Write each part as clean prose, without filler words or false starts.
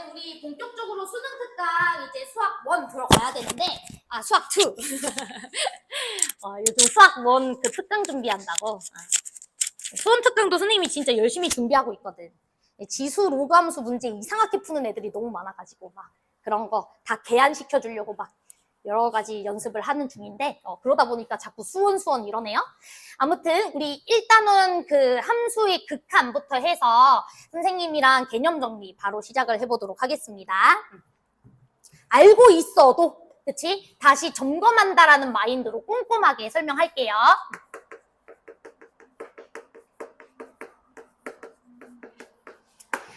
이제 우리 본격적으로 수능 특강 이제 수학 1 들어가야 되는데, 수학 2. 요즘 수학 1 그 특강 준비한다고. 수원 특강도 선생님이 진짜 열심히 준비하고 있거든. 지수, 로그 함수 문제 이상하게 푸는 애들이 너무 많아가지고, 막 그런 거 다 개안시켜주려고 막 여러 가지 연습을 하는 중인데, 그러다 보니까 자꾸 수원 이러네요. 아무튼 우리 일단은 그 함수의 극한부터 해서 선생님이랑 개념 정리 바로 시작을 해보도록 하겠습니다. 알고 있어도, 그치? 다시 점검한다라는 마인드로 꼼꼼하게 설명할게요.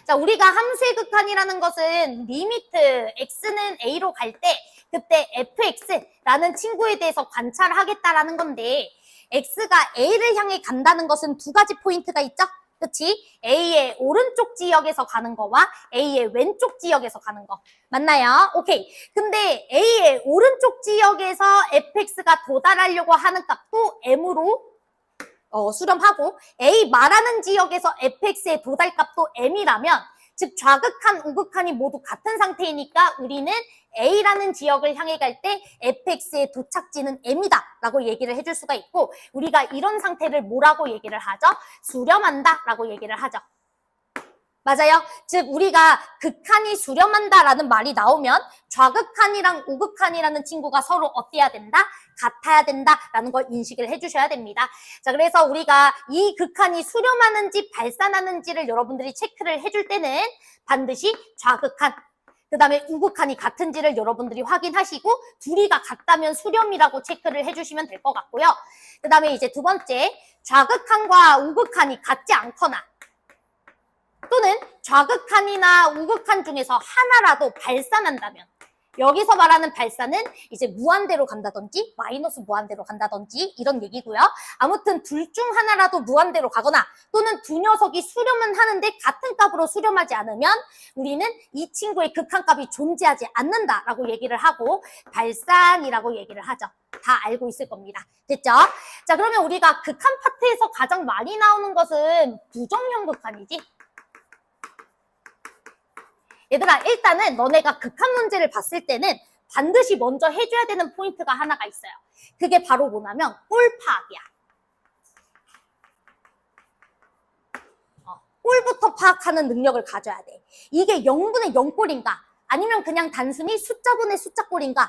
자, 우리가 함수의 극한이라는 것은 리미트 x는 a로 갈 때 그때 fx라는 친구에 대해서 관찰하겠다라는 건데, x가 a를 향해 간다는 것은 두 가지 포인트가 있죠? 그치? a의 오른쪽 지역에서 가는 거와 a의 왼쪽 지역에서 가는 거. 맞나요? 오케이. 근데 a의 오른쪽 지역에서 fx가 도달하려고 하는 값도 m으로 수렴하고, A 말하는 지역에서 fx의 도달값도 m이라면, 즉 좌극한, 우극한이 모두 같은 상태이니까 우리는 A라는 지역을 향해 갈 때 fx의 도착지는 m이다 라고 얘기를 해줄 수가 있고, 우리가 이런 상태를 뭐라고 얘기를 하죠? 수렴한다 라고 얘기를 하죠. 맞아요. 즉 우리가 극한이 수렴한다라는 말이 나오면 좌극한이랑 우극한이라는 친구가 서로 어때야 된다? 같아야 된다라는 걸 인식을 해주셔야 됩니다. 자, 그래서 우리가 이 극한이 수렴하는지 발산하는지를 여러분들이 체크를 해줄 때는 반드시 좌극한, 그 다음에 우극한이 같은지를 여러분들이 확인하시고 둘이가 같다면 수렴이라고 체크를 해주시면 될 것 같고요. 그 다음에 이제 두 번째, 좌극한과 우극한이 같지 않거나 또는 좌극한이나 우극한 중에서 하나라도 발산한다면, 여기서 말하는 발산은 이제 무한대로 간다든지 마이너스 무한대로 간다든지 이런 얘기고요. 아무튼 둘 중 하나라도 무한대로 가거나 또는 두 녀석이 수렴은 하는데 같은 값으로 수렴하지 않으면 우리는 이 친구의 극한값이 존재하지 않는다라고 얘기를 하고 발산이라고 얘기를 하죠. 다 알고 있을 겁니다. 됐죠? 자, 그러면 우리가 극한 파트에서 가장 많이 나오는 것은 부정형 극한이지. 얘들아, 일단은 너네가 극한 문제를 봤을 때는 반드시 먼저 해줘야 되는 포인트가 하나가 있어요. 그게 바로 뭐냐면 꼴 파악이야. 꼴부터 파악하는 능력을 가져야 돼. 이게 0분의 0꼴인가, 아니면 그냥 단순히 숫자분의 숫자꼴인가,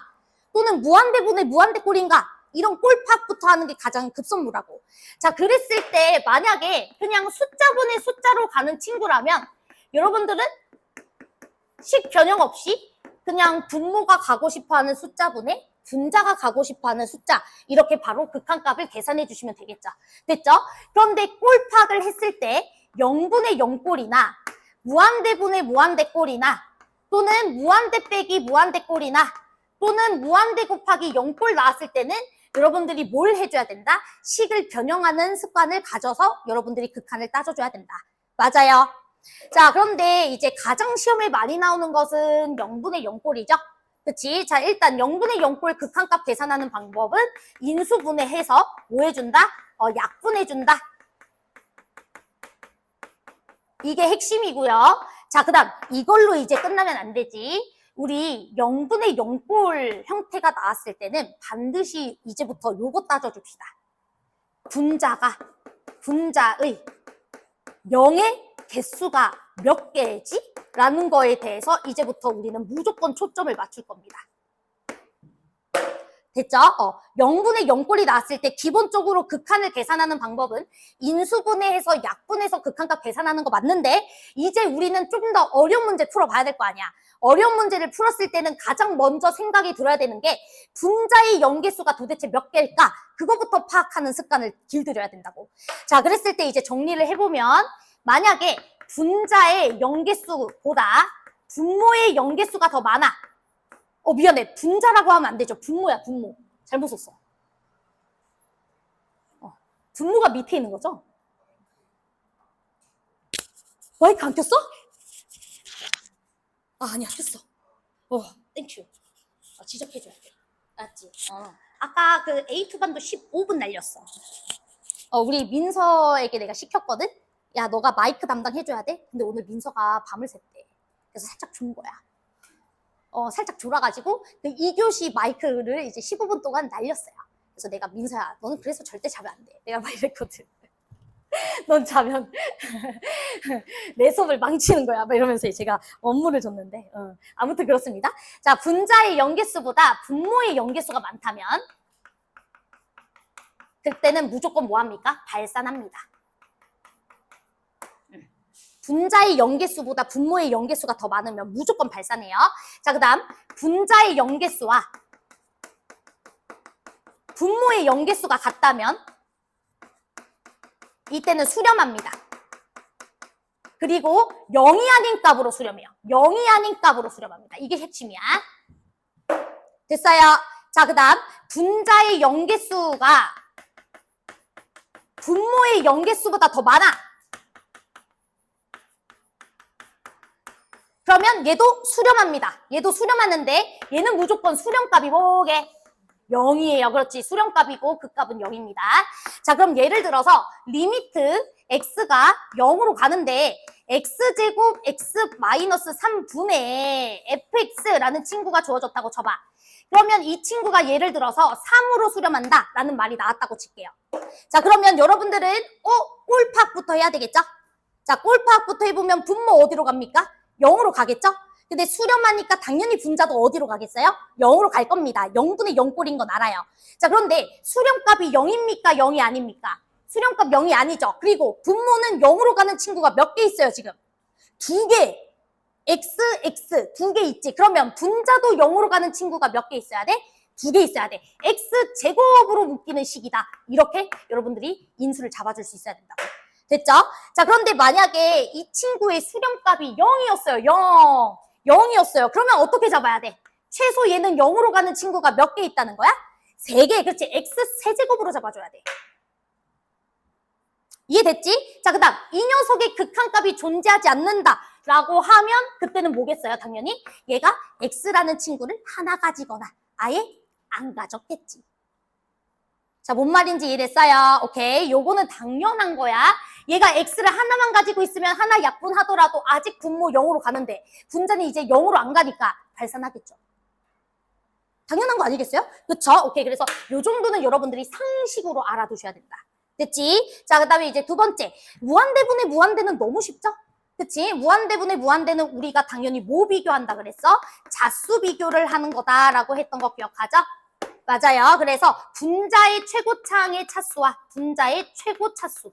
또는 무한대분의 무한대꼴인가, 이런 꼴 파악부터 하는 게 가장 급선무라고. 자, 그랬을 때 만약에 그냥 숫자분의 숫자로 가는 친구라면 여러분들은 식 변형 없이 그냥 분모가 가고 싶어하는 숫자분의 분자가 가고 싶어하는 숫자, 이렇게 바로 극한값을 계산해 주시면 되겠죠. 됐죠? 그런데 꼴 파악을 했을 때 0분의 0꼴이나 무한대분의 무한대꼴이나 또는 무한대 빼기 무한대꼴이나 또는 무한대 곱하기 0꼴 나왔을 때는 여러분들이 뭘 해줘야 된다? 식을 변형하는 습관을 가져서 여러분들이 극한을 따져줘야 된다. 맞아요. 자, 그런데 이제 가장 시험에 많이 나오는 것은 0분의 0꼴이죠. 그치? 자, 일단 0분의 0꼴 극한값 계산하는 방법은 인수분해해서 뭐 해준다? 약분해준다. 이게 핵심이고요. 자, 그 다음 이걸로 이제 끝나면 안 되지. 우리 0분의 0꼴 형태가 나왔을 때는 반드시 이제부터 요거 따져줍시다. 분자의 0의 개수가 몇 개지? 라는 거에 대해서 이제부터 우리는 무조건 초점을 맞출 겁니다. 됐죠? 0분의 0꼴이 나왔을 때 기본적으로 극한을 계산하는 방법은 인수분해해서 약분해서 극한값 계산하는 거 맞는데, 이제 우리는 조금 더 어려운 문제 풀어봐야 될 거 아니야. 어려운 문제를 풀었을 때는 가장 먼저 생각이 들어야 되는 게 분자의 영개수가 도대체 몇 개일까? 그거부터 파악하는 습관을 길들여야 된다고. 자, 그랬을 때 이제 정리를 해보면, 만약에 분자의 영개수보다 분모의 영개수가 더 많아. 미안해. 분자라고 하면 안 되죠. 분모야, 분모. 잘못 썼어. 분모가 밑에 있는 거죠? 마이크 안 켰어? 아니야, 켰어. 땡큐. 지적해줘야 돼. 알았지? 아까 그 A2반도 15분 날렸어. 우리 민서에게 내가 시켰거든? 야, 너가 마이크 담당해줘야 돼? 근데 오늘 민서가 밤을 샜대. 그래서 살짝 준 거야. 살짝 졸아가지고 그 2교시 마이크를 이제 15분 동안 날렸어요. 그래서 내가 민서야, 너는 그래서 절대 자면 안 돼. 내가 막 이랬거든. 넌 자면 내 수업을 망치는 거야. 막 이러면서 제가 업무를 줬는데 아무튼 그렇습니다. 자, 분자의 연계수보다 분모의 연계수가 많다면 그때는 무조건 뭐합니까? 발산합니다. 분자의 연계수보다 분모의 연계수가 더 많으면 무조건 발산해요. 자, 그 다음 분자의 연계수와 분모의 연계수가 같다면 이때는 수렴합니다. 그리고 0이 아닌 값으로 수렴해요. 0이 아닌 값으로 수렴합니다. 이게 핵심이야. 됐어요. 자, 그 다음 분자의 연계수가 분모의 연계수보다 더 많아. 그러면 얘도 수렴합니다. 얘도 수렴하는데 얘는 무조건 수렴값이 뭐게? 0이에요. 그렇지. 수렴값이고 그 값은 0입니다. 자, 그럼 예를 들어서 리미트 x가 0으로 가는데 x제곱 x-3분의 fx라는 친구가 주어졌다고 쳐봐. 그러면 이 친구가 예를 들어서 3으로 수렴한다 라는 말이 나왔다고 칠게요. 자, 그러면 여러분들은 꼴파악부터 해야 되겠죠? 자, 꼴파악부터 해보면 분모 어디로 갑니까? 0으로 가겠죠? 근데 수렴하니까 당연히 분자도 어디로 가겠어요? 0으로 갈 겁니다. 0분의 0꼴인 건 알아요. 자, 그런데 수렴값이 0입니까? 0이 아닙니까? 수렴값 0이 아니죠. 그리고 분모는 0으로 가는 친구가 몇 개 있어요, 지금? 2개. x, x 2개 있지. 그러면 분자도 0으로 가는 친구가 몇 개 있어야 돼? 2개 있어야 돼. x제곱으로 묶이는 식이다. 이렇게 여러분들이 인수를 잡아줄 수 있어야 된다고. 됐죠? 자, 그런데 만약에 이 친구의 수렴값이 0이었어요. 0이었어요. 그러면 어떻게 잡아야 돼? 최소 얘는 0으로 가는 친구가 몇 개 있다는 거야? 3개. 그렇지. x 세제곱으로 잡아줘야 돼. 이해됐지? 자, 그 다음 이 녀석의 극한값이 존재하지 않는다라고 하면 그때는 뭐겠어요? 당연히 얘가 x라는 친구를 하나 가지거나 아예 안 가졌겠지. 자, 뭔 말인지 이해됐어요? 오케이. 요거는 당연한 거야. 얘가 x를 하나만 가지고 있으면 하나 약분하더라도 아직 분모 0으로 가는데 분자는 이제 0으로 안 가니까 발산하겠죠. 당연한 거 아니겠어요? 그쵸? 오케이. 그래서 요 정도는 여러분들이 상식으로 알아두셔야 된다. 됐지? 자, 그 다음에 이제 두 번째. 무한대분의 무한대는 너무 쉽죠? 그치? 무한대분의 무한대는 우리가 당연히 뭐 비교한다 그랬어? 자수 비교를 하는 거다라고 했던 거 기억하죠? 맞아요. 그래서 분자의 최고차항의 차수와 분자의 최고차수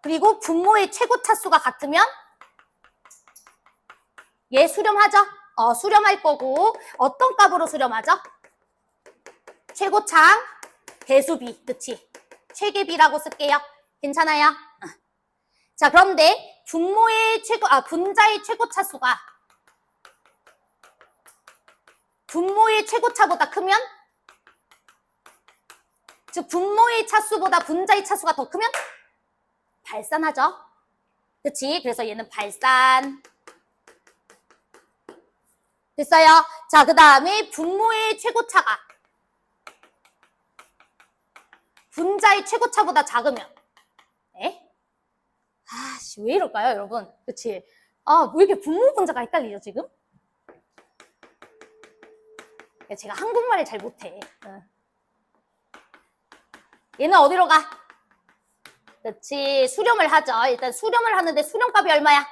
그리고 분모의 최고차수가 같으면 얘 수렴하죠? 수렴할 거고 어떤 값으로 수렴하죠? 최고차항 대수비, 그치? 최계비라고 쓸게요. 괜찮아요? 자, 그런데 분자의 최고차수가 분모의 최고차보다 크면 즉 분모의 차수보다 분자의 차수가 더 크면 발산하죠. 그치? 그래서 얘는 발산. 됐어요? 자, 그 다음에 분모의 최고차가 분자의 최고차보다 작으면 왜 이럴까요, 여러분? 그치? 왜 이렇게 분모 분자가 헷갈리죠, 지금? 제가 한국말을 잘 못해. 얘는 어디로 가? 그렇지. 수렴을 하죠. 일단 수렴을 하는데 수렴값이 얼마야?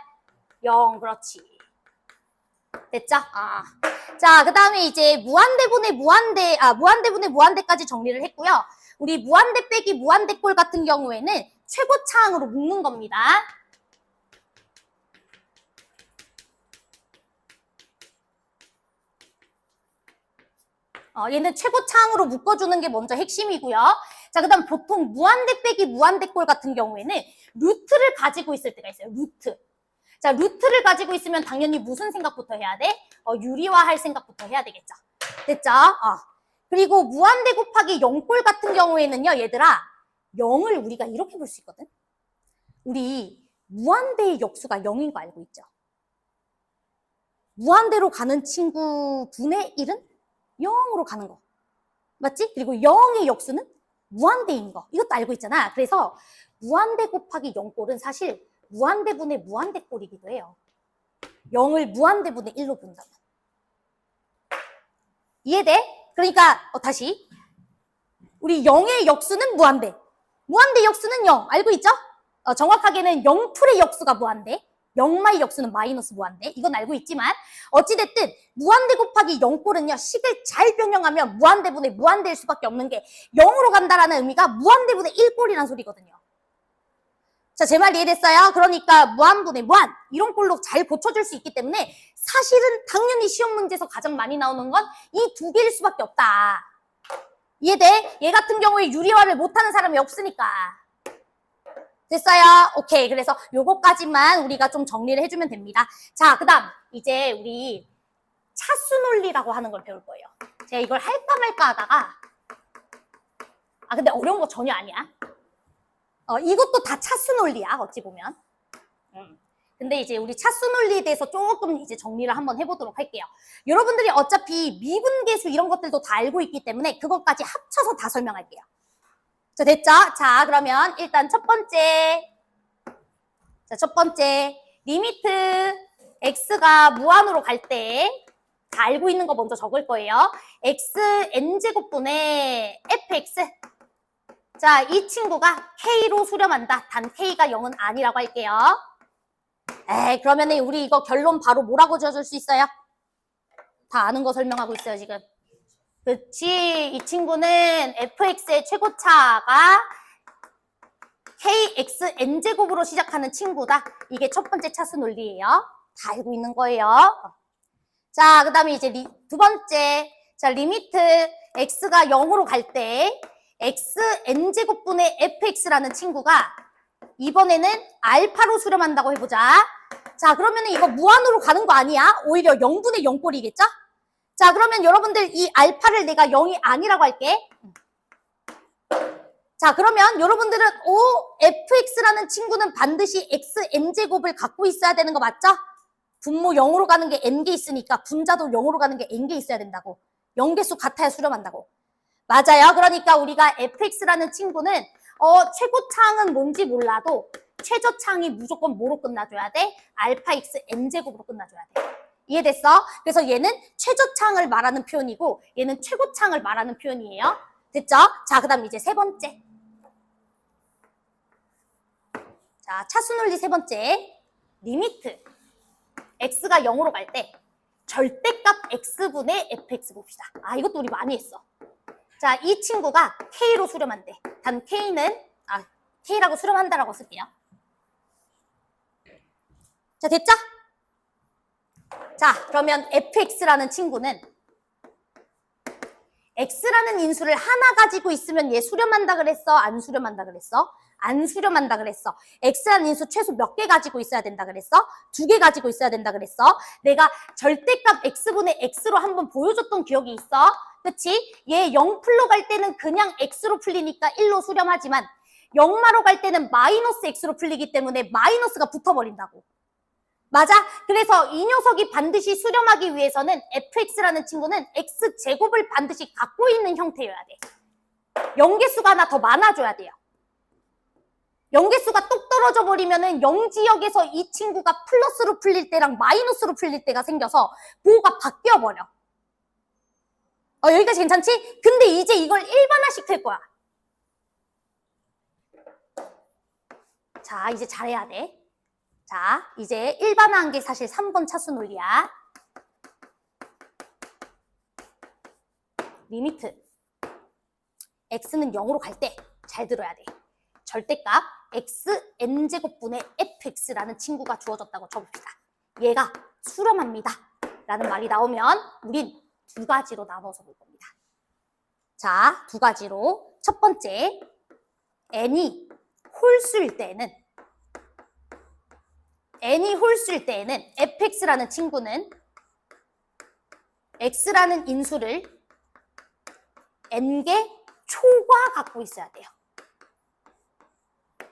0. 그렇지. 됐죠? 자, 그 다음에 이제 무한대분의 무한대까지 정리를 했고요. 우리 무한대 빼기 무한대꼴 같은 경우에는 최고차항으로 묶는 겁니다. 얘는 최고차항으로 묶어주는 게 먼저 핵심이고요. 자, 그 다음 보통 무한대 빼기 무한대꼴 같은 경우에는 루트를 가지고 있을 때가 있어요. 루트. 자, 루트를 가지고 있으면 당연히 무슨 생각부터 해야 돼? 유리화할 생각부터 해야 되겠죠. 됐죠? 그리고 무한대 곱하기 0꼴 같은 경우에는요, 얘들아, 0을 우리가 이렇게 볼 수 있거든. 우리 무한대의 역수가 0인 거 알고 있죠? 무한대로 가는 친구 분의 1은 0으로 가는 거. 맞지? 그리고 0의 역수는 무한대인 거. 이것도 알고 있잖아. 그래서 무한대 곱하기 0꼴은 사실 무한대분의 무한대꼴이기도 해요. 0을 무한대분의 1로 본다면. 이해돼? 그러니까 다시 우리 0의 역수는 무한대. 무한대 역수는 0. 알고 있죠? 정확하게는 0풀의 역수가 무한대. 0마의 역수는 마이너스 무한대. 이건 알고 있지만 어찌됐든 무한대 곱하기 0꼴은요. 식을 잘 변형하면 무한대분의 무한대일 수밖에 없는 게 0으로 간다라는 의미가 무한대분의 1꼴이라는 소리거든요. 자, 제 말 이해됐어요? 그러니까 무한분의 무한 이런 꼴로 잘 고쳐줄 수 있기 때문에 사실은 당연히 시험 문제에서 가장 많이 나오는 건 이 두 개일 수밖에 없다. 이해돼? 얘 같은 경우에 유리화를 못하는 사람이 없으니까. 됐어요? 오케이. 그래서 요거까지만 우리가 좀 정리를 해주면 됩니다. 자, 그 다음 이제 우리 차수 논리라고 하는 걸 배울 거예요. 제가 이걸 할까 말까 하다가 근데 어려운 거 전혀 아니야. 이것도 다 차수 논리야, 어찌 보면. 근데 이제 우리 차수 논리에 대해서 조금 이제 정리를 한번 해보도록 할게요. 여러분들이 어차피 미분계수 이런 것들도 다 알고 있기 때문에 그것까지 합쳐서 다 설명할게요. 자, 됐죠? 자, 그러면 일단 첫 번째. 자, 첫 번째. 리미트 x가 무한으로 갈 때 다 알고 있는 거 먼저 적을 거예요. x n제곱분의 fx. 자, 이 친구가 k로 수렴한다. 단 k가 0은 아니라고 할게요. 그러면은 우리 이거 결론 바로 뭐라고 지어줄 수 있어요? 다 아는 거 설명하고 있어요, 지금. 그치. 이 친구는 fx의 최고차가 kx n제곱으로 시작하는 친구다. 이게 첫 번째 차수 논리예요. 다 알고 있는 거예요. 자, 그 다음에 이제 두 번째. 자, 리미트 x가 0으로 갈 때 x n제곱분의 fx라는 친구가 이번에는 알파로 수렴한다고 해보자. 자, 그러면은 이거 무한으로 가는 거 아니야? 오히려 0분의 0꼴이겠죠? 자, 그러면 여러분들 이 알파를 내가 0이 아니라고 할게. 자, 그러면 여러분들은 fx라는 친구는 반드시 x n제곱을 갖고 있어야 되는 거 맞죠? 분모 0으로 가는 게 n개 있으니까 분자도 0으로 가는 게 n개 있어야 된다고. 0개수 같아야 수렴한다고. 맞아요. 그러니까 우리가 fx라는 친구는 최고차항은 뭔지 몰라도 최저차항이 무조건 뭐로 끝나줘야 돼? 알파 x n제곱으로 끝나줘야 돼. 이해됐어? 그래서 얘는 최저차항을 말하는 표현이고 얘는 최고차항을 말하는 표현이에요. 됐죠? 자, 그 다음 이제 세 번째. 자, 차수논리 세 번째. 리미트 x가 0으로 갈 때 절대값 x분의 fx 봅시다. 이것도 우리 많이 했어. 자, 이 친구가 k로 수렴한대. 단 k는 k라고 수렴한다라고 쓸게요. 자, 됐죠? 자, 그러면 fx라는 친구는 x라는 인수를 하나 가지고 있으면 얘 수렴한다 그랬어? 안 수렴한다 그랬어? 안 수렴한다 그랬어. x라는 인수 최소 몇 개 가지고 있어야 된다 그랬어? 2개 가지고 있어야 된다 그랬어. 내가 절대값 x분의 x로 한번 보여줬던 기억이 있어. 그치? 얘 0풀로 갈 때는 그냥 x로 풀리니까 1로 수렴하지만 0마로 갈 때는 마이너스 x로 풀리기 때문에 마이너스가 붙어버린다고. 맞아? 그래서 이 녀석이 반드시 수렴하기 위해서는 fx라는 친구는 x제곱을 반드시 갖고 있는 형태여야 돼. 0개수가 하나 더 많아줘야 돼요. 0개수가 똑 떨어져 버리면은 0지역에서 이 친구가 플러스로 풀릴 때랑 마이너스로 풀릴 때가 생겨서 보호가 바뀌어 버려. 여기까지 괜찮지? 근데 이제 이걸 일반화시킬 거야. 자, 이제 잘해야 돼. 자, 이제 일반화한 게 사실 3번 차수 논리야. 리미트 x는 0으로 갈 때 잘 들어야 돼. 절대값 x n제곱분의 fx라는 친구가 주어졌다고 쳐봅시다. 얘가 수렴합니다. 라는 말이 나오면 우린 두 가지로 나눠서 볼 겁니다. 자, 두 가지로. 첫 번째, n이 홀수일 때에는 fx라는 친구는 x라는 인수를 n개 초과 갖고 있어야 돼요.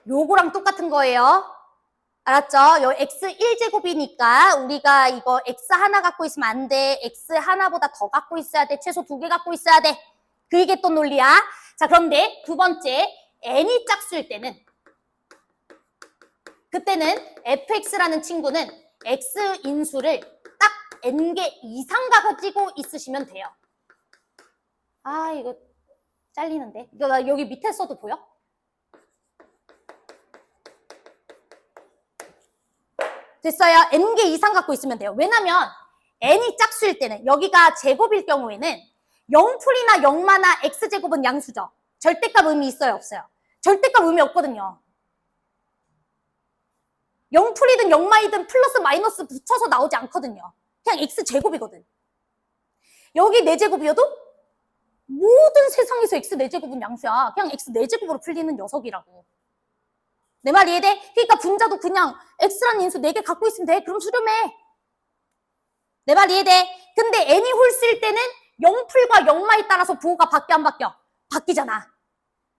요거랑 똑같은 거예요. 알았죠? 요 x 1제곱이니까 우리가 이거 x 하나 갖고 있으면 안 돼. x 하나보다 더 갖고 있어야 돼. 최소 2개 갖고 있어야 돼. 그게 또 논리야. 자, 그런데 두 번째, n이 짝수일 때는 그때는 fx라는 친구는 x 인수를 딱 n개 이상 가지고 있으시면 돼요. 아, 이거 잘리는데. 이거 나 여기 밑에 써도 보여? 됐어요. n개 이상 갖고 있으면 돼요. 왜냐면 n이 짝수일 때는, 여기가 제곱일 경우에는 0풀이나 0마나 x제곱은 양수죠. 절대값 의미 있어요, 없어요? 절대값 의미 없거든요. 0풀이든 0마이든 플러스 마이너스 붙여서 나오지 않거든요. 그냥 x제곱이거든. 여기 4제곱이어도 모든 세상에서 x 4제곱은 양수야. 그냥 x 4제곱으로 풀리는 녀석이라고. 내 말 이해돼? 그러니까 분자도 그냥 x라는 인수 4개 갖고 있으면 돼. 그럼 수렴해. 내 말 이해돼? 근데 n이 홀수일 때는 0풀과 0마에 따라서 부호가 바뀌어 안 바뀌어? 바뀌잖아.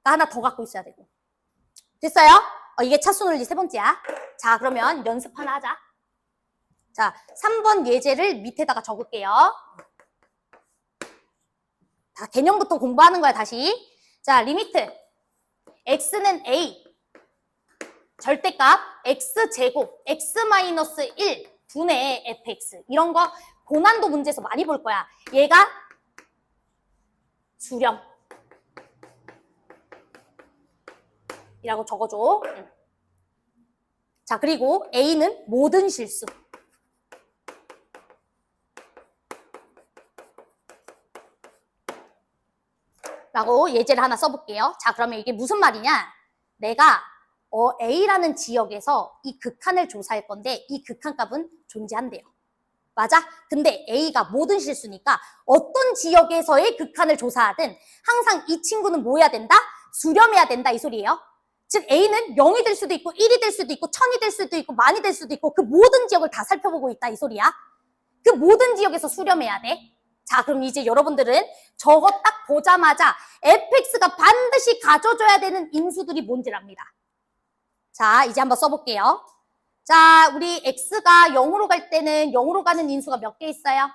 나 하나 더 갖고 있어야 되고. 됐어요? 이게 차수논리 3번째야. 자, 그러면 연습 하나 하자. 자, 3번 예제를 밑에다가 적을게요. 다 개념부터 공부하는 거야, 다시. 자, 리미트. x는 a. 절대값 x제곱 x-1 분의 fx. 이런 거 고난도 문제에서 많이 볼 거야. 얘가 수렴. 이라고 적어줘. 자, 그리고 a는 모든 실수. 라고 예제를 하나 써볼게요. 자, 그러면 이게 무슨 말이냐? 내가 A라는 지역에서 이 극한을 조사할 건데 이 극한값은 존재한대요. 맞아? 근데 A가 모든 실수니까 어떤 지역에서의 극한을 조사하든 항상 이 친구는 뭐 해야 된다? 수렴해야 된다, 이 소리예요. 즉 A는 0이 될 수도 있고 1이 될 수도 있고 1000이 될 수도 있고 만이 될 수도 있고 그 모든 지역을 다 살펴보고 있다, 이 소리야. 그 모든 지역에서 수렴해야 돼. 자, 그럼 이제 여러분들은 저거 딱 보자마자 fx가 반드시 가져줘야 되는 인수들이 뭔지를 압니다. 자, 이제 한번 써볼게요. 자, 우리 x가 0으로 갈 때는 0으로 가는 인수가 몇 개 있어요?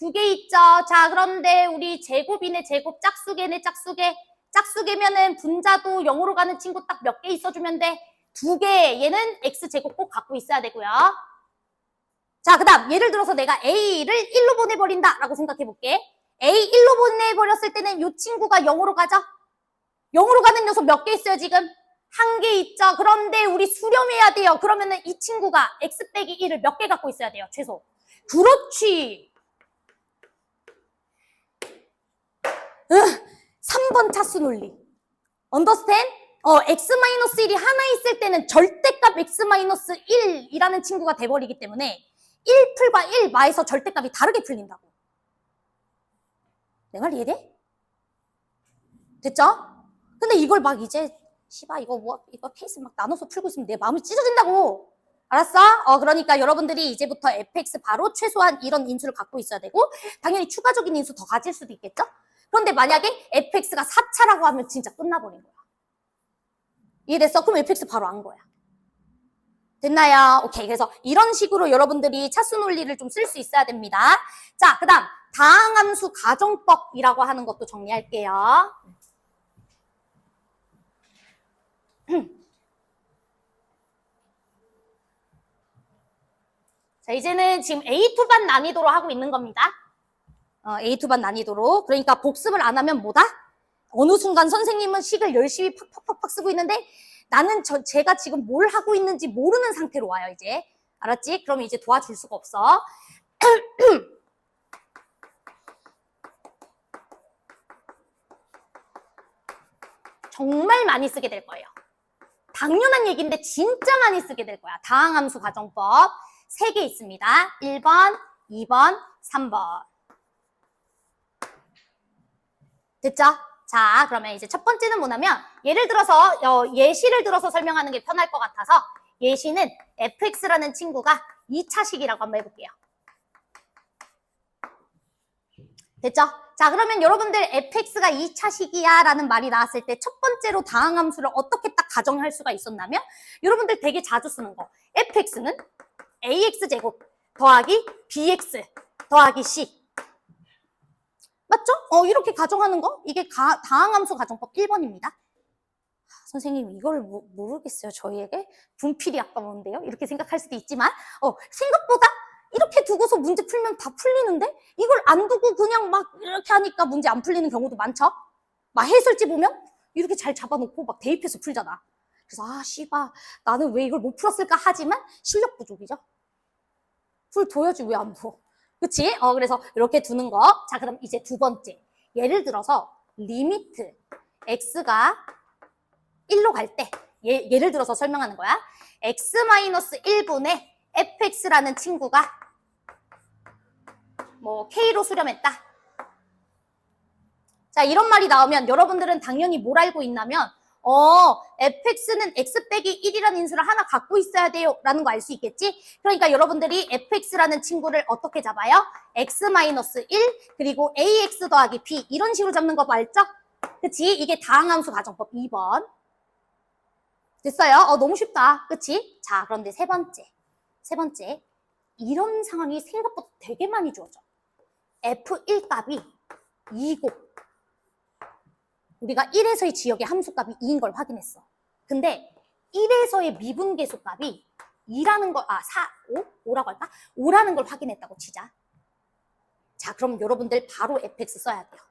2개 있죠. 자, 그런데 우리 제곱이네 제곱, 짝수개네 짝수개. 짝수개면은 분자도 0으로 가는 친구 딱 몇 개 있어주면 돼? 2개. 얘는 x제곱 꼭 갖고 있어야 되고요. 자, 그 다음 예를 들어서 내가 a를 1로 보내버린다 라고 생각해볼게. a 1로 보내버렸을 때는 이 친구가 0으로 가죠? 0으로 가는 녀석 몇 개 있어요, 지금? 1개 있죠. 그런데 우리 수렴해야 돼요. 그러면은 이 친구가 x 빼기 1을 몇 개 갖고 있어야 돼요, 최소. 그렇지. 3번 차수 논리. understand? x-1이 하나 있을 때는 절대값 x-1이라는 친구가 돼버리기 때문에 1풀과 1마에서 절대값이 다르게 풀린다고. 내 말 이해돼? 됐죠? 근데 이걸 막 이제 이거 케이스 막 나눠서 풀고 있으면 내 마음이 찢어진다고. 알았어? 그러니까 여러분들이 이제부터 fx 바로 최소한 이런 인수를 갖고 있어야 되고 당연히 추가적인 인수 더 가질 수도 있겠죠? 그런데 만약에 fx가 4차라고 하면 진짜 끝나버린 거야. 이해됐어? 그럼 fx 바로 안 거야. 됐나요? 오케이. 그래서 이런 식으로 여러분들이 차수 논리를 좀 쓸 수 있어야 됩니다. 자, 그 다음 다항함수 가정법이라고 하는 것도 정리할게요. 자, 이제는 지금 A2반 난이도로 하고 있는 겁니다. A2반 난이도로. 그러니까 복습을 안 하면 뭐다? 어느 순간 선생님은 식을 열심히 팍팍팍팍 쓰고 있는데 나는 제가 지금 뭘 하고 있는지 모르는 상태로 와요, 이제. 알았지? 그럼 이제 도와줄 수가 없어. 정말 많이 쓰게 될 거예요. 당연한 얘기인데 진짜 많이 쓰게 될 거야. 다항함수 가정법 3개 있습니다. 1번, 2번, 3번. 됐죠? 자, 그러면 이제 첫 번째는 뭐냐면 예를 들어서 예시를 들어서 설명하는 게 편할 것 같아서 예시는 fx라는 친구가 2차식이라고 한번 해볼게요. 됐죠? 자, 그러면 여러분들 fx가 2차식이야 라는 말이 나왔을 때 첫 번째로 다항함수를 어떻게 딱 가정할 수가 있었냐면 여러분들 되게 자주 쓰는 거 fx는 ax제곱 더하기 bx 더하기 c 맞죠? 이렇게 가정하는 거 이게 다항함수 가정법 1번입니다. 선생님 이걸 모르겠어요. 저희에게 분필이 아까운데요. 이렇게 생각할 수도 있지만 생각보다 이렇게 두고서 문제 풀면 다 풀리는데 이걸 안 두고 그냥 막 이렇게 하니까 문제 안 풀리는 경우도 많죠. 막 해설지 보면 이렇게 잘 잡아놓고 막 대입해서 풀잖아. 그래서 씨발 나는 왜 이걸 못 풀었을까 하지만 실력 부족이죠. 풀 둬야지 왜 안 둬. 그치? 그래서 이렇게 두는 거. 자, 그럼 이제 두 번째. 예를 들어서 리미트 x가 1로 갈 때 예를 들어서 설명하는 거야. x-1분의 fx라는 친구가 뭐 k로 수렴했다. 자, 이런 말이 나오면 여러분들은 당연히 뭘 알고 있냐면 fx는 x 빼기 1이라는 인수를 하나 갖고 있어야 돼요 라는 거 알 수 있겠지? 그러니까 여러분들이 fx라는 친구를 어떻게 잡아요? x-1 그리고 ax 더하기 b 이런 식으로 잡는 거 알죠? 그치? 이게 다항함수 가정법 2번. 됐어요? 너무 쉽다. 그치? 자, 그런데 세 번째. 이런 상황이 생각보다 되게 많이 주어져. f1 값이 2고 우리가 1에서의 지역의 함수값이 2인 걸 확인했어. 근데 1에서의 미분계수 값이 2라는 걸, 5라고 할까? 5라는 걸 확인했다고 치자. 자, 그럼 여러분들 바로 fx 써야 돼요.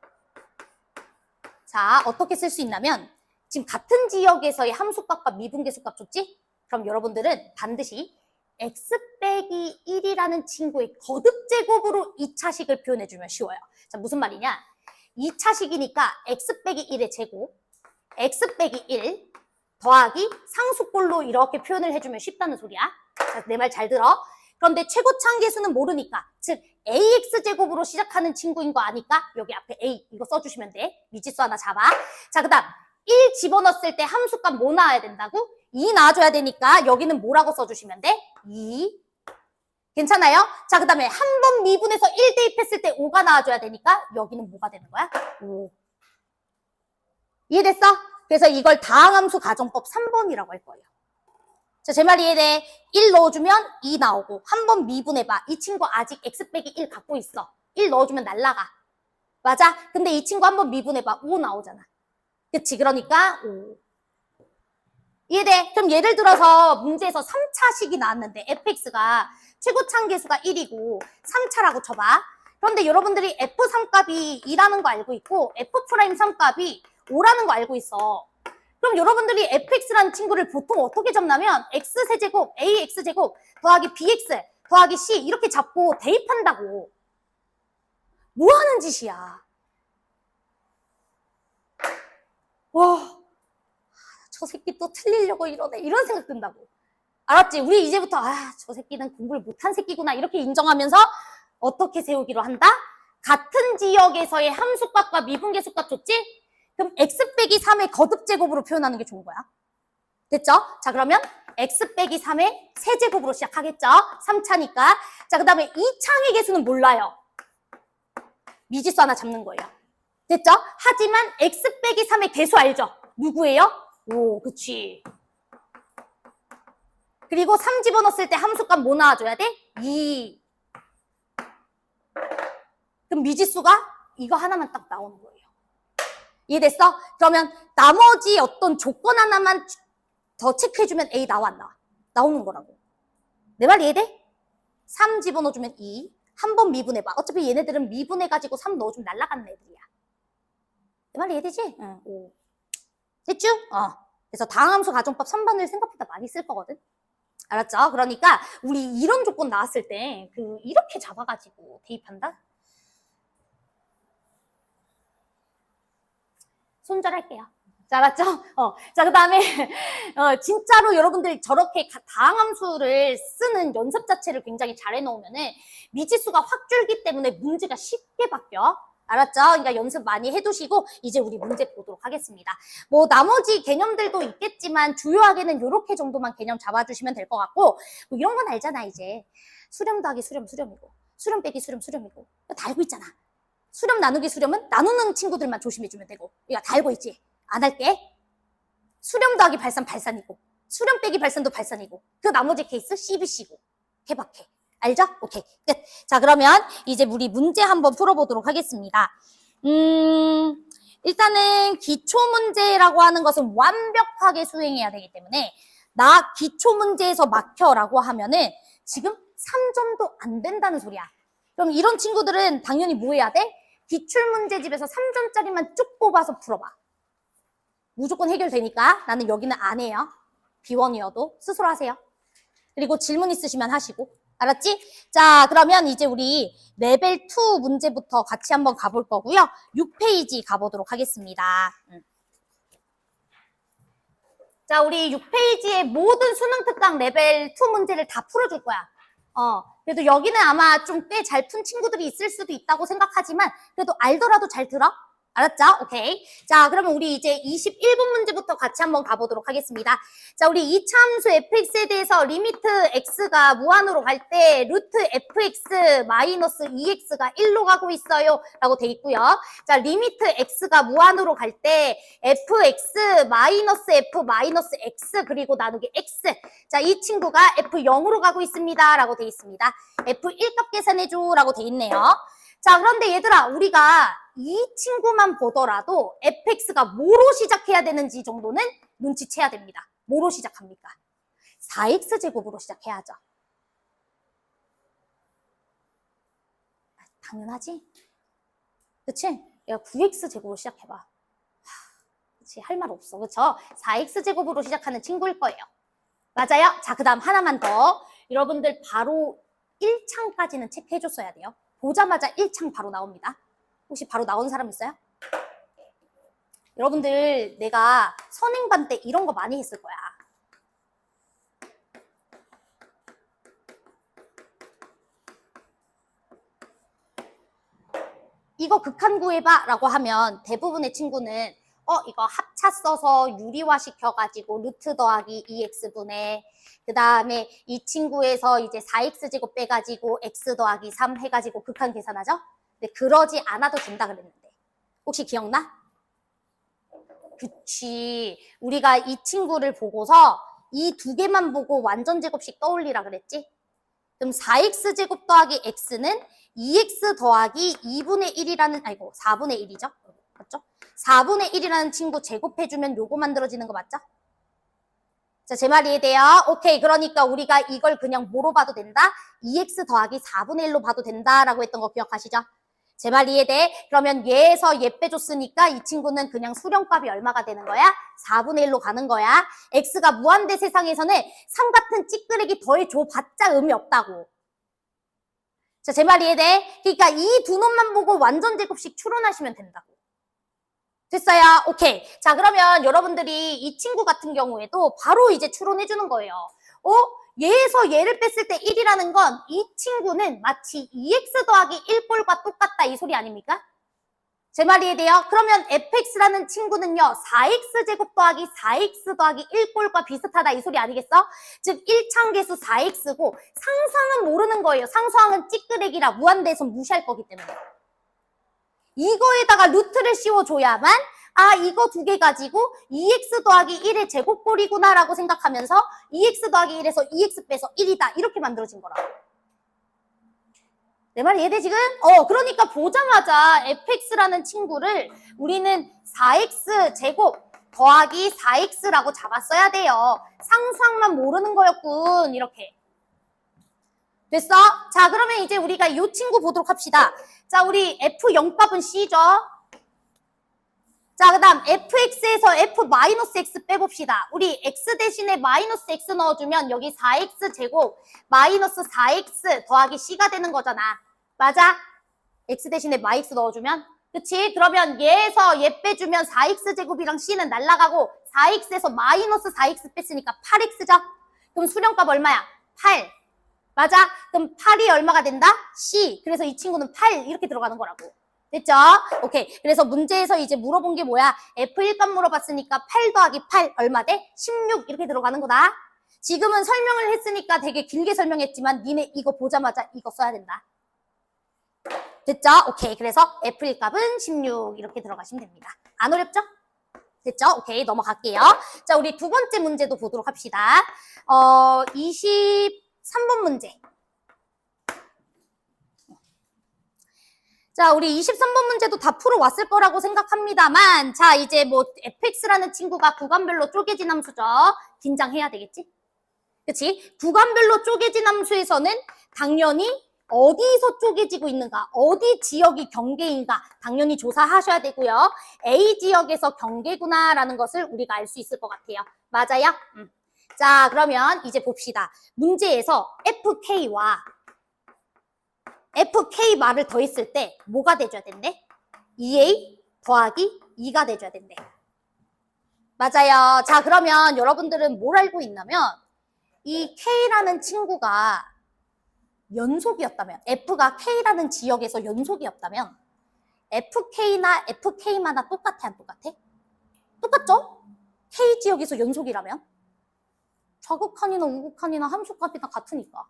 자, 어떻게 쓸 수 있냐면 지금 같은 지역에서의 함수값과 미분계수값 줬지? 그럼 여러분들은 반드시 x 빼기 1이라는 친구의 거듭제곱으로 2차식을 표현해주면 쉬워요. 자, 무슨 말이냐? 2차식이니까 x 빼기 1의 제곱, x 빼기 1 더하기 상수꼴로 이렇게 표현을 해주면 쉽다는 소리야. 내 말 잘 들어. 그런데 최고차항계수는 모르니까, 즉 ax제곱으로 시작하는 친구인 거 아니까 여기 앞에 a 이거 써주시면 돼. 미지수 하나 잡아. 자, 그 다음 1 집어넣었을 때 함수값 뭐 나와야 된다고? 2 나와줘야 되니까 여기는 뭐라고 써주시면 돼? 2. 괜찮아요? 자, 그 다음에 한 번 미분해서 1 대입했을 때 5가 나와줘야 되니까 여기는 뭐가 되는 거야? 5. 이해됐어? 그래서 이걸 다항함수 가정법 3번이라고 할 거예요. 자, 제 말 이해돼? 1 넣어주면 2 나오고 한 번 미분해봐. 이 친구 아직 x 빼기 1 갖고 있어. 1 넣어주면 날라가. 맞아? 근데 이 친구 한 번 미분해봐. 5 나오잖아. 그치? 그러니까 5. 이해돼? 그럼 예를 들어서 문제에서 3차식이 나왔는데 fx가 최고차항계수가 1이고 3차라고 쳐봐. 그런데 여러분들이 f3 값이 2라는 거 알고 있고 f'3 값이 5라는 거 알고 있어. 그럼 여러분들이 fx라는 친구를 보통 어떻게 잡냐면 x세제곱, ax제곱 더하기 bx 더하기 c 이렇게 잡고 대입한다고. 뭐 하는 짓이야. 와, 저 새끼 또 틀리려고 이러네. 이런 생각 든다고. 알았지? 우리 이제부터 저 새끼는 공부를 못한 새끼구나 이렇게 인정하면서 어떻게 세우기로 한다? 같은 지역에서의 함수값과 미분계수값 줬지? 그럼 x 빼기 3의 거듭제곱으로 표현하는 게 좋은 거야. 됐죠? 자, 그러면 x 빼기 3의 세제곱으로 시작하겠죠? 3차니까. 자, 그 다음에 2차항의 개수는 몰라요. 미지수 하나 잡는 거예요. 됐죠? 하지만 x 빼기 3의 개수 알죠? 누구예요? 5, 그치. 그리고 3 집어넣었을 때 함수값 뭐 나와줘야 돼? 2. 그럼 미지수가 이거 하나만 딱 나오는 거예요. 이해됐어? 그러면 나머지 어떤 조건 하나만 더 체크해주면 A 나와 안 나와? 나오는 거라고. 내 말 이해돼? 3 집어넣어주면 2. 한 번 미분해봐. 어차피 얘네들은 미분해가지고 3 넣어주면 날아가는 애들이야. 내 말 이해되지? 응. 5. 됐죠? 그래서 다항함수 가정법 3번을 생각보다 많이 쓸 거거든. 알았죠? 그러니까 우리 이런 조건 나왔을 때 이렇게 잡아가지고 대입한다? 손절할게요. 자, 알았죠? 자, 그 다음에 진짜로 여러분들이 저렇게 다항함수를 쓰는 연습 자체를 굉장히 잘 해놓으면은 미지수가 확 줄기 때문에 문제가 쉽게 바뀌어. 알았죠? 그러니까 연습 많이 해두시고 이제 우리 문제 보도록 하겠습니다. 뭐 나머지 개념들도 있겠지만 주요하게는 이렇게 정도만 개념 잡아주시면 될 것 같고 뭐 이런 건 알잖아 이제. 수렴 더하기 수렴 수렴이고 수렴 빼기 수렴 수렴이고 다 알고 있잖아. 수렴 나누기 수렴은 나누는 친구들만 조심해주면 되고 이거 다 알고 있지? 안 할게. 수렴 더하기 발산 발산이고 수렴 빼기 발산도 발산이고 그 나머지 케이스 CBC고 개박해. 알죠? 오케이, 끝. 자, 그러면 이제 우리 문제 한번 풀어보도록 하겠습니다. 일단은 기초문제라고 하는 것은 완벽하게 수행해야 되기 때문에 나 기초문제에서 막혀라고 하면은 지금 3점도 안 된다는 소리야. 그럼 이런 친구들은 당연히 뭐 해야 돼? 기출문제집에서 3점짜리만 쭉 뽑아서 풀어봐. 무조건 해결되니까 나는 여기는 안 해요. 비원이어도 스스로 하세요. 그리고 질문 있으시면 하시고. 알았지? 자, 그러면 이제 우리 레벨 2 문제부터 같이 한번 가볼 거고요. 6페이지 가보도록 하겠습니다. 자, 우리 6페이지의 모든 수능 특강 레벨 2 문제를 다 풀어줄 거야. 그래도 여기는 아마 좀 꽤 잘 푼 친구들이 있을 수도 있다고 생각하지만 그래도 알더라도 잘 들어. 알았죠? 오케이. 자, 그러면 우리 이제 21분 문제부터 같이 한번 가보도록 하겠습니다. 자, 우리 이차함수 fx에 대해서 리미트 x가 무한으로 갈 때 루트 fx 마이너스 2x가 1로 가고 있어요. 라고 돼 있고요. 자, 리미트 x가 무한으로 갈 때 fx 마이너스 f 마이너스 x 그리고 나누기 x. 자, 이 친구가 f0으로 가고 있습니다. 라고 돼 있습니다. f1값 계산해줘. 라고 돼 있네요. 자, 그런데 얘들아, 우리가 이 친구만 보더라도 fx가 뭐로 시작해야 되는지 정도는 눈치채야 됩니다. 뭐로 시작합니까? 4x제곱으로 시작해야죠. 당연하지? 그치? 얘가 9x제곱으로 시작해봐. 그치? 할 말 없어. 그쵸? 4x제곱으로 시작하는 친구일 거예요. 맞아요? 자, 그 다음 하나만 더. 여러분들 바로 1창까지는 체크해줬어야 돼요. 보자마자 1창 바로 나옵니다. 혹시 바로 나온 사람 있어요? 여러분들 내가 선행반 때 이런 거 많이 했을 거야. 이거 극한 구해봐 라고 하면 대부분의 친구는 이거 합차 써서 유리화 시켜가지고 루트 더하기 2x분의 그 다음에 이 친구에서 이제 4x제곱 빼가지고 x 더하기 3 해가지고 극한 계산하죠? 근데 그러지 않아도 된다 그랬는데 혹시 기억나? 그치. 우리가 이 친구를 보고서 이 두 개만 보고 완전제곱식 떠올리라 그랬지? 그럼 4x제곱 더하기 x는 2x 더하기 2분의 1이라는, 4분의 1이죠? 맞죠? 4분의 1이라는 친구 제곱해주면 요거 만들어지는 거 맞죠? 자, 제 말 이해돼요? 오케이. 그러니까 우리가 이걸 그냥 뭐로 봐도 된다? 2x 더하기 4분의 1로 봐도 된다라고 했던 거 기억하시죠? 제 말 이해돼? 그러면 얘에서 얘 빼줬으니까 이 친구는 그냥 수령값이 얼마가 되는 거야? 4분의 1로 가는 거야. x가 무한대 세상에서는 3 같은 찌끄레기 더해줘봤자 의미 없다고. 자, 제 말 이해돼? 그러니까 이 두 놈만 보고 완전제곱식 추론하시면 된다고. 됐어요? 오케이. 자, 그러면 여러분들이 이 친구 같은 경우에도 바로 이제 추론해주는 거예요. 얘에서 얘를 뺐을 때 1이라는 건 이 친구는 마치 2x 더하기 1꼴과 똑같다 이 소리 아닙니까? 제 말이 이해돼요? 그러면 fx라는 친구는요 4x제곱 더하기 4x 더하기 1꼴과 비슷하다 이 소리 아니겠어? 즉 1창계수 4x고 상수항은 모르는 거예요. 상수항은 찌끄레기라 무한대에서 무시할 거기 때문에. 이거에다가 루트를 씌워줘야만 이거 두 개 가지고 2x 더하기 1의 제곱꼴이구나 라고 생각하면서 2x 더하기 1에서 2x 빼서 1이다 이렇게 만들어진 거라고. 내 말 이해돼 지금? 그러니까 보자마자 fx라는 친구를 우리는 4x 제곱 더하기 4x라고 잡았어야 돼요. 상수항만 모르는 거였군. 이렇게. 됐어? 자, 그러면 이제 우리가 이 친구 보도록 합시다. 자, 우리 f0값은 c죠? 자, 그 다음 fx에서 f-x 빼봅시다. 우리 x 대신에 마이너스 x 넣어주면 여기 4x 제곱 마이너스 4x 더하기 c가 되는 거잖아. 맞아? x 대신에 마이너스 넣어주면? 그치? 그러면 얘에서 얘 빼주면 4x 제곱이랑 c는 날라가고 4x에서 마이너스 4x 뺐으니까 8x죠? 그럼 수령값 얼마야? 8. 맞아? 그럼 8이 얼마가 된다? c. 그래서 이 친구는 8 이렇게 들어가는 거라고. 됐죠? 오케이. 그래서 문제에서 이제 물어본 게 뭐야? f1값 물어봤으니까 8 더하기 8 얼마 돼? 16 이렇게 들어가는 거다. 지금은 설명을 했으니까 되게 길게 설명했지만 니네 이거 보자마자 이거 써야 된다. 됐죠? 오케이. 그래서 f1값은 16 이렇게 들어가시면 됩니다. 안 어렵죠? 됐죠? 오케이. 넘어갈게요. 자, 우리 두 번째 문제도 보도록 합시다. 23번 문제. 자, 우리 23번 문제도 다 풀어왔을 거라고 생각합니다만, 자, 이제 뭐 fx라는 친구가 구간별로 쪼개진 함수죠. 긴장해야 되겠지? 그치? 구간별로 쪼개진 함수에서는 당연히 어디서 쪼개지고 있는가, 어디 지역이 경계인가 당연히 조사하셔야 되고요. A 지역에서 경계구나라는 것을 우리가 알 수 있을 것 같아요. 맞아요? 자, 그러면 이제 봅시다. 문제에서 FK와 FK 말을 더했을 때 뭐가 돼줘야 된대? 2A 더하기 2가 돼줘야 된대. 맞아요. 자, 그러면 여러분들은 뭘 알고 있냐면 이 K라는 친구가 연속이었다면, F가 K라는 지역에서 연속이었다면 FK나 FK마다 똑같아, 안 똑같아? 똑같죠? K 지역에서 연속이라면 좌극한이나 우극한이나 함수값이나 같으니까.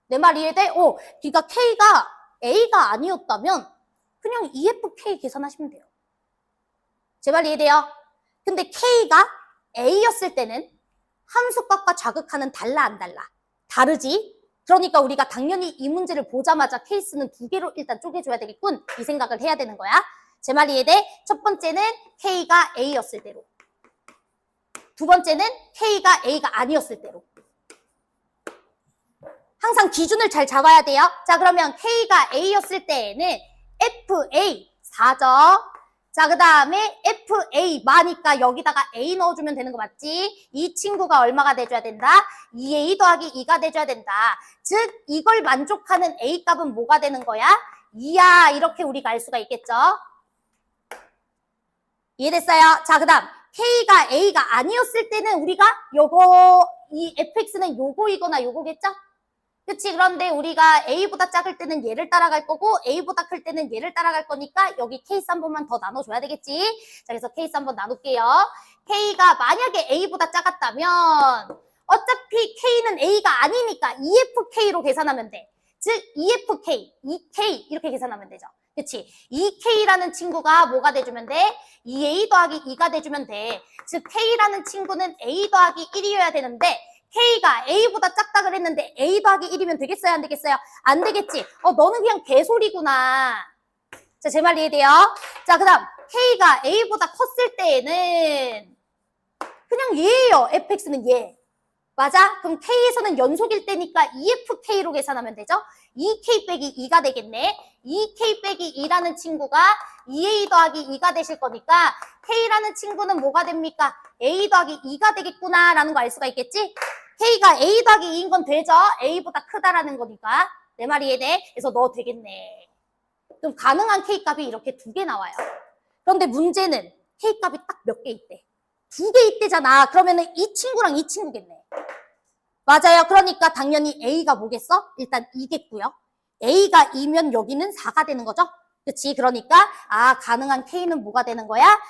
내 말 이해돼? 그러니까 K가 A가 아니었다면 그냥 EFK 계산하시면 돼요. 제 말 이해돼요? 근데 K가 A였을 때는 함수값과 좌극한은 달라, 안 달라? 다르지? 그러니까 우리가 당연히 이 문제를 보자마자 케이스는 두 개로 일단 쪼개줘야 되겠군. 이 생각을 해야 되는 거야. 제 말 이해돼? 첫 번째는 K가 A였을 때로. 두 번째는 K가 A가 아니었을 때로. 항상 기준을 잘 잡아야 돼요. 자, 그러면 K가 A였을 때에는 FA 4죠. 자, 그 다음에 FA 마니까 여기다가 A 넣어주면 되는 거 맞지? 이 친구가 얼마가 돼줘야 된다? 2A 더하기 2가 돼줘야 된다. 즉, 이걸 만족하는 A 값은 뭐가 되는 거야? 2야. 이렇게 우리가 알 수가 있겠죠? 이해됐어요? 자, 그 다음 K가 A가 아니었을 때는 우리가 이 fx는 요거이거나 요거겠죠? 그치? 그런데 우리가 A보다 작을 때는 얘를 따라갈 거고 A보다 클 때는 얘를 따라갈 거니까 여기 케이스 한 번만 더 나눠줘야 되겠지? 자, 그래서 케이스 한 번 나눌게요. K가 만약에 A보다 작았다면 어차피 K는 A가 아니니까 EFK로 계산하면 돼. 즉 EFK, EK 이렇게 계산하면 되죠. 그치? EK라는 친구가 뭐가 돼주면 돼? 2A 더하기 2가 돼주면 돼. 즉 K라는 친구는 A 더하기 1이어야 되는데 K가 A보다 작다 그랬는데 A 더하기 1이면 되겠어요? 안 되겠어요? 안 되겠지? 너는 그냥 개소리구나. 자, 제 말 이해돼요? 자, 그 다음 K가 A보다 컸을 때에는 그냥 얘예요. fx는 얘. 맞아? 그럼 K에서는 연속일 때니까 EFK로 계산하면 되죠? 2K 빼기 2가 되겠네. 2K 빼기 2라는 친구가 2A 더하기 2가 되실 거니까 K라는 친구는 뭐가 됩니까? A 더하기 2가 되겠구나 라는 거 알 수가 있겠지? K가 A 더하기 2인 건 되죠? A보다 크다라는 거니까. 내 말 이해돼? 그래서 너 되겠네. 그럼 가능한 K 값이 이렇게 두 개 나와요. 그런데 문제는 K 값이 딱 몇 개 있대? 두 개 있대잖아. 그러면은 이 친구랑 이 친구겠네. 맞아요. 그러니까 당연히 A가 뭐겠어? 일단 2겠고요. A가 2면 여기는 4가 되는 거죠? 그치? 그러니까 가능한 K는 뭐가 되는 거야?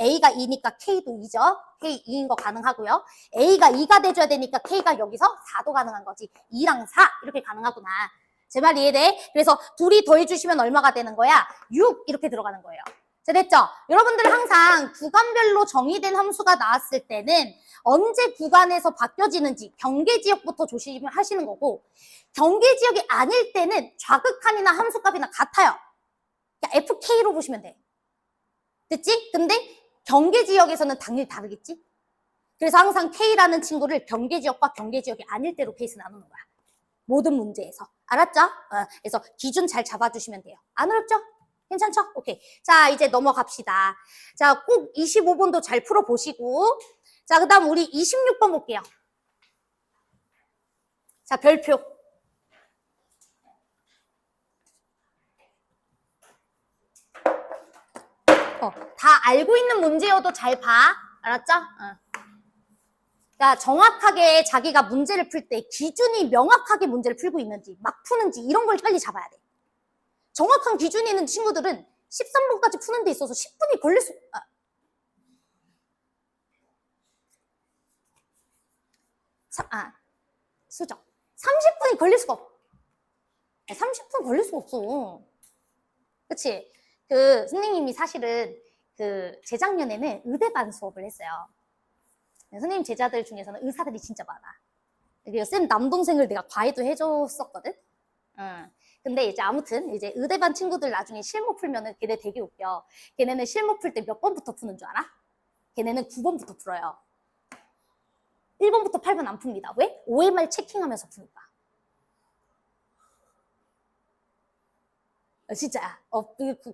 A가 2니까 K도 2죠? K 2인 거 가능하고요. A가 2가 돼줘야 되니까 K가 여기서 4도 가능한 거지. 2랑 4 이렇게 가능하구나. 제 말 이해돼? 그래서 둘이 더해주시면 얼마가 되는 거야? 6 이렇게 들어가는 거예요. 자, 됐죠? 여러분들 항상 구간별로 정의된 함수가 나왔을 때는 언제 구간에서 바뀌어지는지 경계지역부터 조심하시는 거고 경계지역이 아닐 때는 좌극한이나 함수값이나 같아요. 그러니까 FK로 보시면 돼. 됐지? 근데 경계지역에서는 당연히 다르겠지? 그래서 항상 K라는 친구를 경계지역과 경계지역이 아닐 때로 케이스 나누는 거야. 모든 문제에서. 알았죠? 그래서 기준 잘 잡아주시면 돼요. 안 어렵죠? 괜찮죠? 오케이. 자, 이제 넘어갑시다. 자, 꼭 25번도 잘 풀어보시고. 자, 그 다음 우리 26번 볼게요. 자, 별표. 다 알고 있는 문제여도 잘 봐. 알았죠? 그러니까 정확하게 자기가 문제를 풀 때 기준이 명확하게 문제를 풀고 있는지 막 푸는지 이런 걸 빨리 잡아야 돼. 정확한 기준이 있는 친구들은 13번까지 푸는 데 있어서 10분이 걸릴 수... 수정. 30분이 걸릴 수가 없어. 30분 걸릴 수가 없어. 그치? 선생님이 사실은 재작년에는 의대반 수업을 했어요. 선생님 제자들 중에서는 의사들이 진짜 많아. 그리고 쌤 남동생을 내가 과외도 해줬었거든? 근데 이제 아무튼 이제 의대반 친구들 나중에 실무 풀면은 걔네 되게 웃겨. 걔네는 실무 풀 때 몇 번부터 푸는 줄 알아? 걔네는 9번부터 풀어요. 1번부터 8번 안 풉니다. 왜? OMR 체킹하면서 푸니까. 진짜야.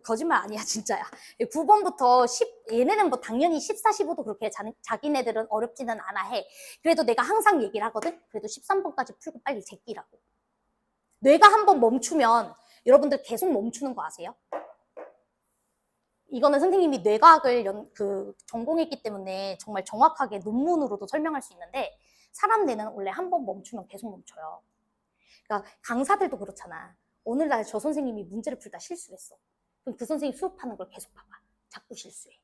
거짓말 아니야, 진짜야. 9번부터 10, 얘네는 뭐 당연히 14, 15도 그렇게 자기네들은 어렵지는 않아 해. 그래도 내가 항상 얘기를 하거든? 그래도 13번까지 풀고 빨리 제끼라고. 뇌가 한번 멈추면 여러분들 계속 멈추는 거 아세요? 이거는 선생님이 뇌과학을 전공했기 때문에 정말 정확하게 논문으로도 설명할 수 있는데 사람 뇌는 원래 한번 멈추면 계속 멈춰요. 그러니까 강사들도 그렇잖아. 오늘날 저 선생님이 문제를 풀다 실수했어. 그럼 그 선생님 수업하는 걸 계속 봐봐. 자꾸 실수해.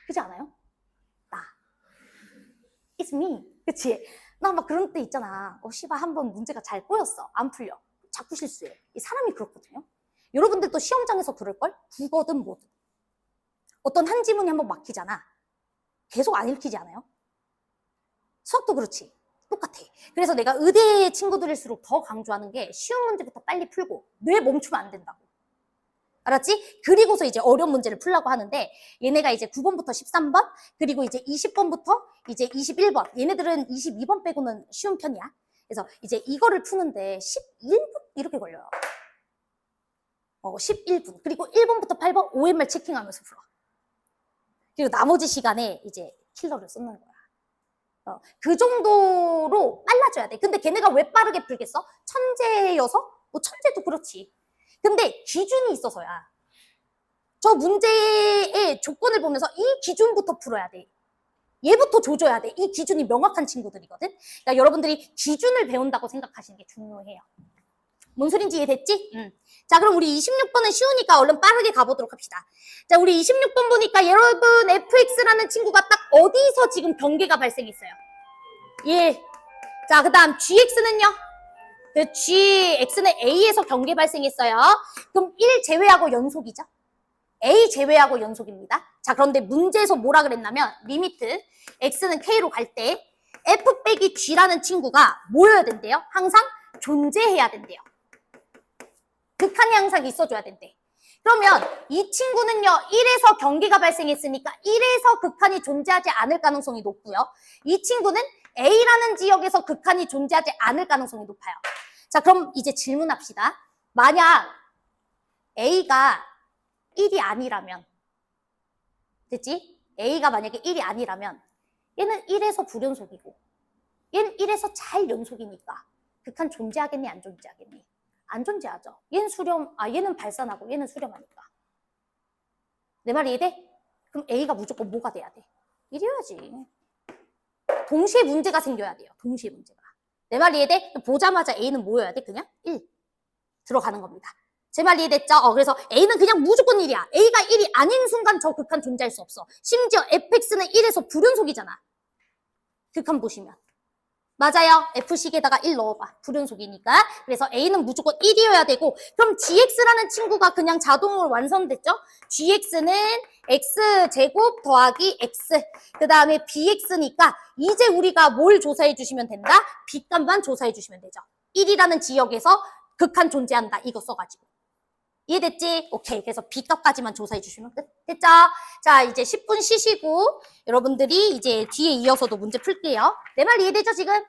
그렇지 않아요? 나. It's me. 그치? 나 막 그런 때 있잖아. 씨발 한번 문제가 잘 꼬였어. 안 풀려. 자꾸 실수해. 이 사람이 그렇거든요. 여러분들도 시험장에서 그럴걸? 국어든 뭐든. 어떤 한 지문이 한번 막히잖아. 계속 안 읽히지 않아요? 수학도 그렇지. 똑같아. 그래서 내가 의대 친구들일수록 더 강조하는 게 쉬운 문제부터 빨리 풀고 뇌 멈추면 안 된다고. 알았지? 그리고서 이제 어려운 문제를 풀려고 하는데 얘네가 이제 9번부터 13번 그리고 이제 20번부터 이제 21번 얘네들은 22번 빼고는 쉬운 편이야. 그래서 이제 이거를 푸는데 11분 이렇게 걸려요. 11분. 그리고 1번부터 8번 OMR 체킹하면서 풀어. 그리고 나머지 시간에 이제 킬러를 쏟는 거야. 그 정도로 빨라져야 돼. 근데 걔네가 왜 빠르게 풀겠어? 천재여서? 뭐 천재도 그렇지. 근데 기준이 있어서야. 저 문제의 조건을 보면서 이 기준부터 풀어야 돼. 얘부터 조져야 돼. 이 기준이 명확한 친구들이거든. 그러니까 여러분들이 기준을 배운다고 생각하시는 게 중요해요. 뭔 소린지 이해됐지? 자, 그럼 우리 26번은 쉬우니까 얼른 빠르게 가보도록 합시다. 자, 우리 26번 보니까 여러분 fx라는 친구가 딱 어디서 지금 경계가 발생했어요? 예. 자, 그 다음 gx는요? 그 gx는 a에서 경계 발생했어요. 그럼 1 제외하고 연속이죠? a 제외하고 연속입니다. 자, 그런데 문제에서 뭐라 그랬냐면 리미트 x는 k로 갈 때 f 빼기 g라는 친구가 뭐여야 된대요? 항상 존재해야 된대요. 극한이 항상 있어줘야 된대. 그러면 이 친구는요 1에서 경계가 발생했으니까 1에서 극한이 존재하지 않을 가능성이 높고요. 이 친구는 A라는 지역에서 극한이 존재하지 않을 가능성이 높아요. 자, 그럼 이제 질문합시다. 만약 A가 1이 아니라면 됐지? A가 만약에 1이 아니라면 얘는 1에서 불연속이고 얘는 1에서 잘 연속이니까 극한 존재하겠니 안 존재하겠니? 안 존재하죠. 얘는 발산하고 얘는 수렴하니까. 내 말 이해돼? 그럼 A가 무조건 뭐가 돼야 돼? 1이어야지. 동시에 문제가 생겨야 돼요. 동시에 문제가. 내 말 이해돼? 보자마자 A는 뭐여야 돼? 그냥 1. 들어가는 겁니다. 제 말 이해됐죠? 그래서 A는 그냥 무조건 1이야. A가 1이 아닌 순간 저 극한 존재할 수 없어. 심지어 fx는 1에서 불연속이잖아. 극한 보시면. 맞아요. F식에다가 1 넣어봐. 불연속이니까. 그래서 A는 무조건 1이어야 되고 그럼 GX라는 친구가 그냥 자동으로 완성됐죠? GX는 X제곱 더하기 X 그 다음에 BX니까 이제 우리가 뭘 조사해 주시면 된다? B값만 조사해 주시면 되죠. 1이라는 지역에서 극한 존재한다. 이거 써가지고. 이해됐지? 오케이. 그래서 B값까지만 조사해 주시면 끝. 됐죠? 자, 이제 10분 쉬시고 여러분들이 이제 뒤에 이어서도 문제 풀게요. 내 말 이해되죠, 지금?